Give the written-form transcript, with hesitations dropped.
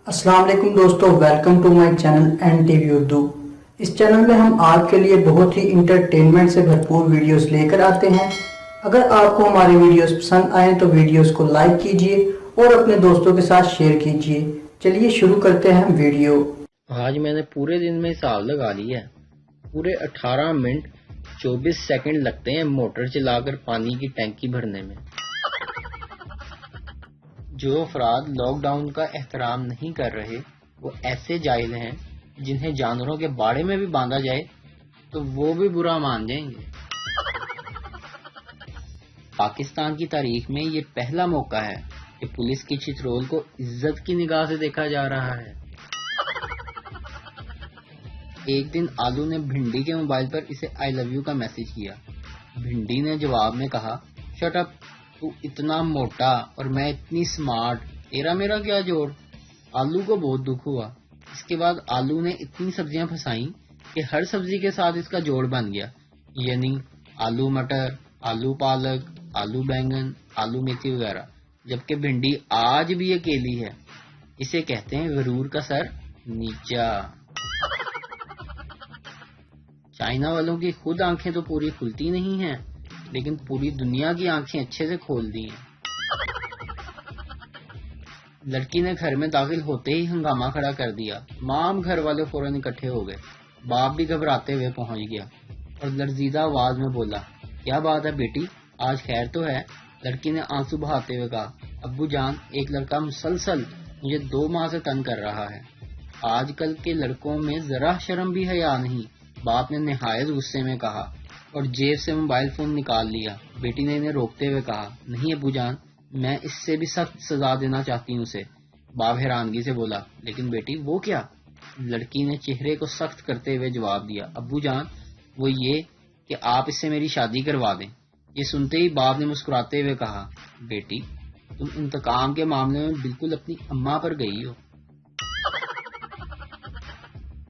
अस्सलाम वालेकुम दोस्तों, welcome to my channel N TV Urdu. इस चैनल में हम आपके लिए बहुत ही इंटरटेनमेंट से भरपूर वीडियोस लेकर आते हैं। अगर आपको हमारी वीडियोस पसंद आए तो वीडियोस को लाइक कीजिए और अपने दोस्तों के साथ शेयर कीजिए। चलिए शुरू करते हैं वीडियो। आज मैंने पूरे दिन में हिसाब लगा लिया है। पूरे 18 मिनट 24 सेकंड लगते हैं मोटर चलाकर पानी की टैंकी भरने में। जो अफराद लॉकडाउन का एहतराम नहीं कर रहे वो ऐसे जाहिल हैं जिन्हें जानवरों के बाड़े में भी बांधा जाए तो वो भी बुरा मान जाएंगे। पाकिस्तान की तारीख में ये पहला मौका है कि पुलिस की चित्रोल को इज्जत की निगाह से देखा जा रहा है। एक दिन आलू ने भिंडी के मोबाइल पर इसे आई लव यू का मैसेज किया। भिंडी ने जवाब में कहा, शट अप, तू इतना मोटा और मैं इतनी स्मार्ट, तेरा मेरा क्या जोड़। आलू को बहुत दुख हुआ। इसके बाद आलू ने इतनी सब्जियां फंसाई कि हर सब्जी के साथ इसका जोड़ बन गया, यानी आलू मटर, आलू पालक, आलू बैंगन, आलू मेथी वगैरह। जबकि भिंडी आज भी अकेली है। इसे कहते हैं गरूर का सर नीचा। चाइना वालों की खुद आंखें तो पूरी खुलती नहीं हैं, लेकिन पूरी दुनिया की आंखें अच्छे से खोल दी हैं। लड़की ने घर में दाखिल होते ही हंगामा खड़ा कर दिया। तमाम घर वाले फौरन इकट्ठे हो गए। बाप भी घबराते हुए पहुंच गया और लर्जीदा आवाज में बोला, क्या बात है बेटी, आज खैर तो है। लड़की ने आंसू बहाते हुए कहा, अब्बू जान, एक लड़का मुसलसल मुझे 2 माह से तंग कर रहा है। आजकल के लड़कों में जरा शर्म भी हया नहीं, बाप ने निहायत गुस्से में कहा और जेब से मोबाइल फोन निकाल लिया। बेटी ने इन्हें रोकते हुए कहा, नहीं अब्बू जान, मैं इससे भी सख्त सजा देना चाहती हूँ उसे। बाप हैरानगी से बोला, लेकिन बेटी वो क्या? लड़की ने चेहरे को सख्त करते हुए जवाब दिया, अब्बू जान, वो ये कि आप इससे मेरी शादी करवा दें। ये सुनते ही बाप ने मुस्कुराते हुए कहा, बेटी तुम इंतकाम के मामले में बिल्कुल अपनी अम्मा पर गई हो।